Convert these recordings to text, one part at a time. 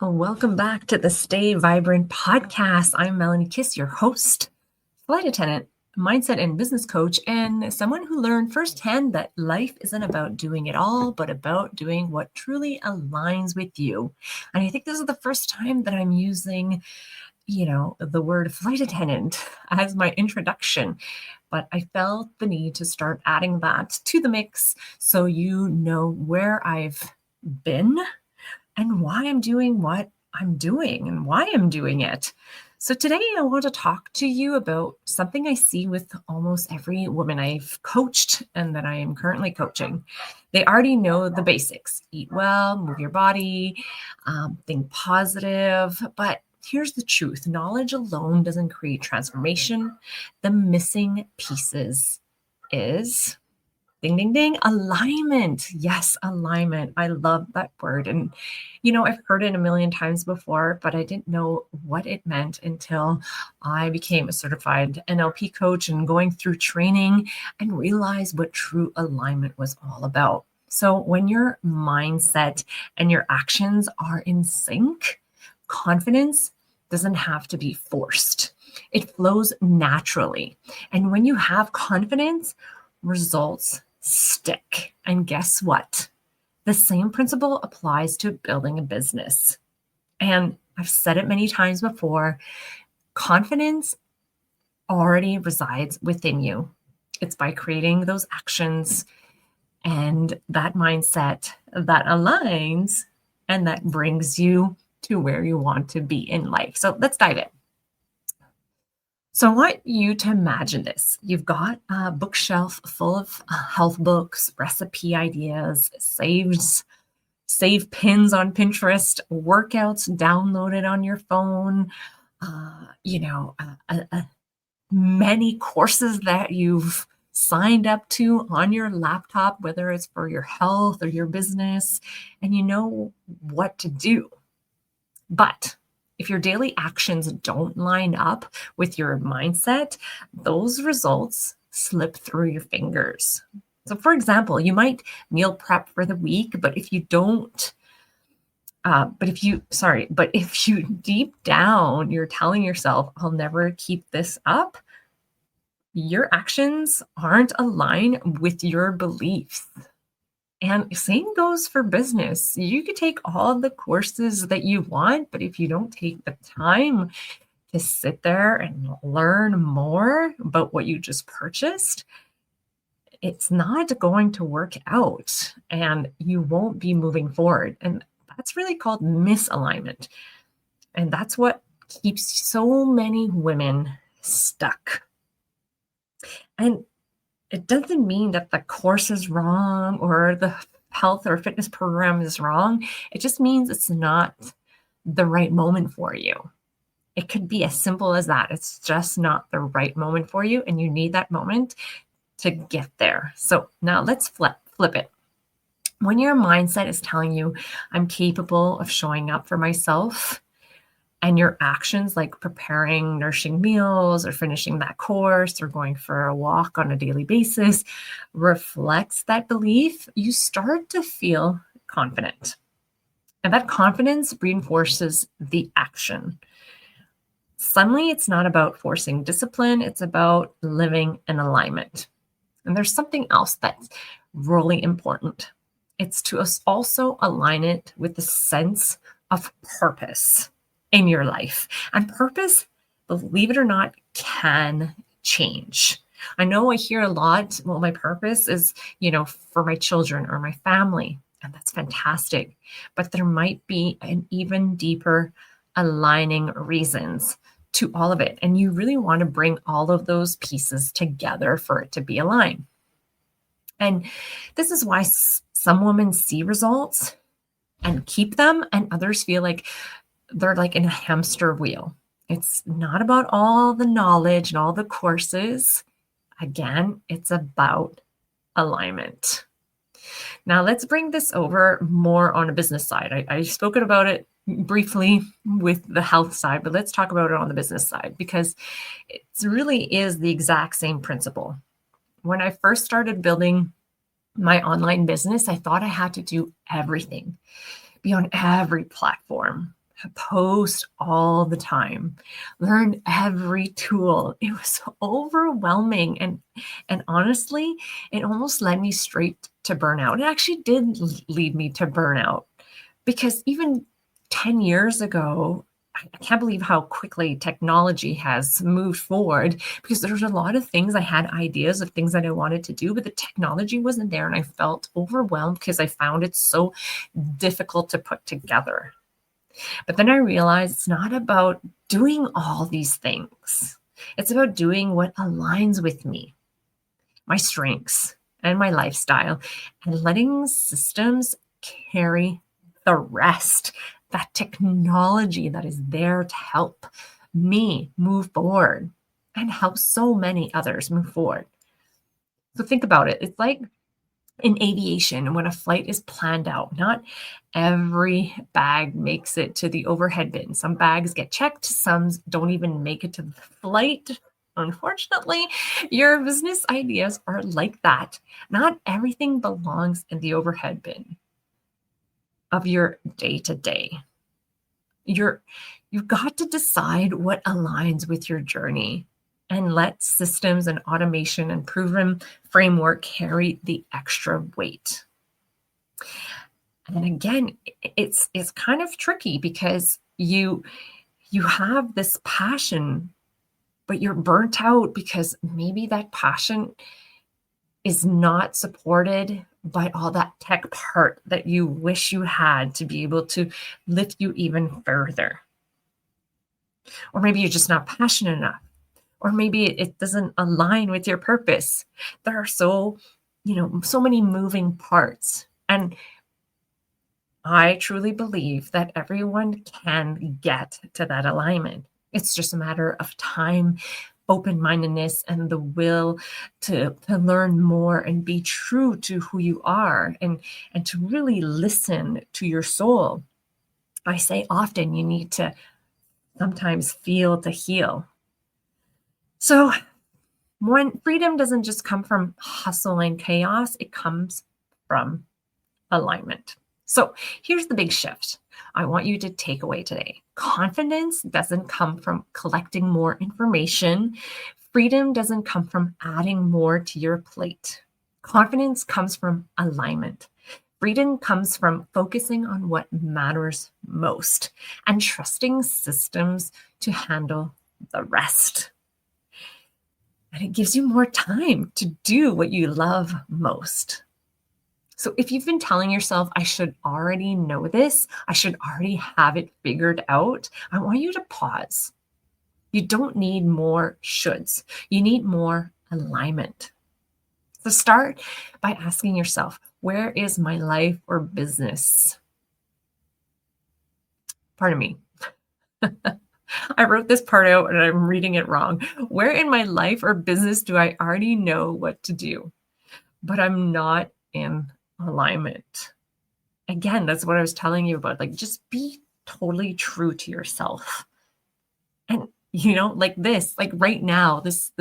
Welcome back to the Stay Vibrant podcast. I'm Melanie Kis, your host, flight attendant, mindset and business coach, and someone who learned firsthand that life isn't about doing it all, but about doing what truly aligns with you. And I think this is the first time that I'm using, the word flight attendant as my introduction. But I felt the need to start adding that to the mix so you know where I've been and why I'm doing what I'm doing and why I'm doing it. So today I want to talk to you about something I see with almost every woman I've coached and that I am currently coaching. They already know the basics: eat well, move your body, think positive. But here's the truth: knowledge alone doesn't create transformation. The missing pieces is ding, ding, ding. Alignment. Yes, alignment. I love that word. And, I've heard it a million times before, but I didn't know what it meant until I became a certified NLP coach and going through training and realized what true alignment was all about. So when your mindset and your actions are in sync, confidence doesn't have to be forced. It flows naturally. And when you have confidence, results stick. And guess what? The same principle applies to building a business. And I've said it many times before, confidence already resides within you. It's by creating those actions and that mindset that aligns and that brings you to where you want to be in life. So let's dive in. So I want you to imagine this. You've got a bookshelf full of health books, recipe ideas, save pins on Pinterest, workouts downloaded on your phone, many courses that you've signed up to on your laptop, whether it's for your health or your business, and you know what to do. But if your daily actions don't line up with your mindset, those results slip through your fingers. So for example, you might meal prep for the week, but if you deep down, you're telling yourself, I'll never keep this up, your actions aren't aligned with your beliefs. And same goes for business. You could take all the courses that you want, but if you don't take the time to sit there and learn more about what you just purchased, it's not going to work out and you won't be moving forward. And that's really called misalignment. And that's what keeps so many women stuck. And it doesn't mean that the course is wrong or the health or fitness program is wrong. It just means it's not the right moment for you. It could be as simple as that. It's just not the right moment for you, and you need that moment to get there. So now let's flip it. When your mindset is telling you, I'm capable of showing up for myself, and your actions like preparing nourishing meals or finishing that course or going for a walk on a daily basis reflects that belief, you start to feel confident. And that confidence reinforces the action. Suddenly, it's not about forcing discipline, it's about living in alignment. And there's something else that's really important. It's to also align it with the sense of purpose in your life. And purpose, believe it or not, can change. I know I hear a lot, well, my purpose is, for my children or my family, and that's fantastic. But there might be an even deeper aligning reasons to all of it. And you really want to bring all of those pieces together for it to be aligned. And this is why some women see results and keep them, and others feel like they're like in a hamster wheel. It's not about all the knowledge and all the courses. Again, it's about alignment. Now let's bring this over more on a business side. I spoken about it briefly with the health side, but let's talk about it on the business side because it really is the exact same principle. When I first started building my online business, I thought I had to do everything, be on every platform, post all the time, learn every tool. It was overwhelming, and honestly, it almost led me straight to burnout. It actually did lead me to burnout because even 10 years ago, I can't believe how quickly technology has moved forward because there's a lot of things I had ideas of things that I wanted to do, but the technology wasn't there and I felt overwhelmed because I found it so difficult to put together. But then I realized it's not about doing all these things. It's about doing what aligns with me, my strengths, and my lifestyle, and letting systems carry the rest. That technology that is there to help me move forward and help so many others move forward. So think about it. It's like in aviation, when a flight is planned out, not every bag makes it to the overhead bin. Some bags get checked, some don't even make it to the flight. Unfortunately, your business ideas are like that. Not everything belongs in the overhead bin of your day to day. You've got to decide what aligns with your journey and let systems and automation and proven framework carry the extra weight. And again, it's kind of tricky because you have this passion, but you're burnt out because maybe that passion is not supported by all that tech part that you wish you had to be able to lift you even further. Or maybe you're just not passionate enough. Or maybe it doesn't align with your purpose. There are so many moving parts. And I truly believe that everyone can get to that alignment. It's just a matter of time, open-mindedness, and the will to learn more and be true to who you are and to really listen to your soul. I say often you need to sometimes feel to heal. So when freedom doesn't just come from hustle and chaos, it comes from alignment. So here's the big shift I want you to take away today. Confidence doesn't come from collecting more information. Freedom doesn't come from adding more to your plate. Confidence comes from alignment. Freedom comes from focusing on what matters most and trusting systems to handle the rest. And it gives you more time to do what you love most. So if you've been telling yourself, I should already know this, I should already have it figured out, I want you to pause. You don't need more shoulds. You need more alignment. So start by asking yourself, where is my life or business? Pardon me. I wrote this part out and I'm reading it wrong. Where in my life or business do I already know what to do, but I'm not in alignment? Again, that's what I was telling you about. Like, just be totally true to yourself. And, like this, like right now, this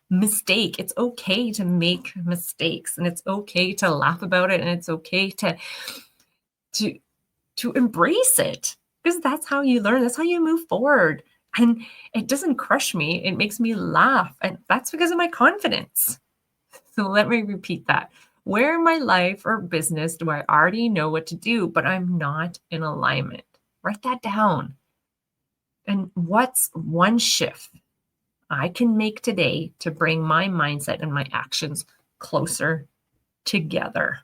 mistake, it's okay to make mistakes and it's okay to laugh about it and it's okay to embrace it because that's how you learn. That's how you move forward. And it doesn't crush me. It makes me laugh. And that's because of my confidence. So let me repeat that. Where in my life or business do I already know what to do, but I'm not in alignment? Write that down. And what's one shift I can make today to bring my mindset and my actions closer together?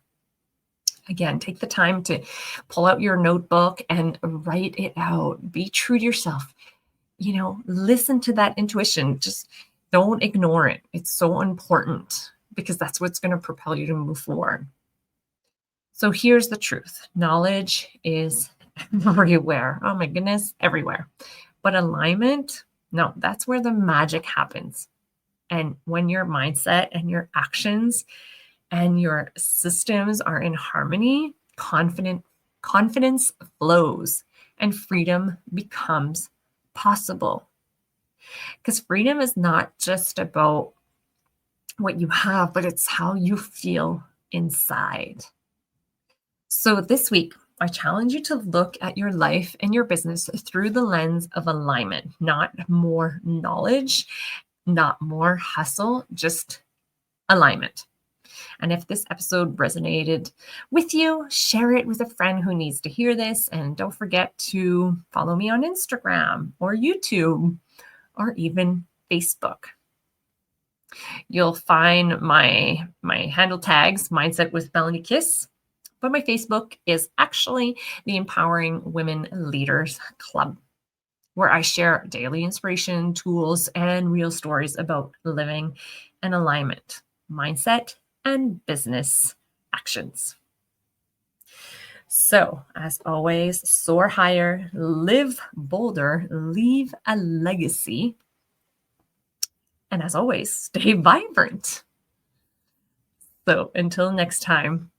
Again, take the time to pull out your notebook and write it out. Be true to yourself. Listen to that intuition. Just don't ignore it. It's so important because that's what's going to propel you to move forward. So here's the truth. Knowledge is everywhere. Oh my goodness, everywhere. But alignment, no, that's where the magic happens. And when your mindset and your actions and your systems are in harmony, confidence flows and freedom becomes possible. Because freedom is not just about what you have, but it's how you feel inside. So this week, I challenge you to look at your life and your business through the lens of alignment, not more knowledge, not more hustle, just alignment. And if this episode resonated with you, share it with a friend who needs to hear this. And don't forget to follow me on Instagram or YouTube or even Facebook. You'll find my handle tags, Mindset with Melanie Kis, but my Facebook is actually the Empowering Women Leaders Club, where I share daily inspiration, tools, and real stories about living in alignment, mindset, and business actions. So, as always, soar higher, live bolder, leave a legacy. And as always, stay vibrant. So, until next time.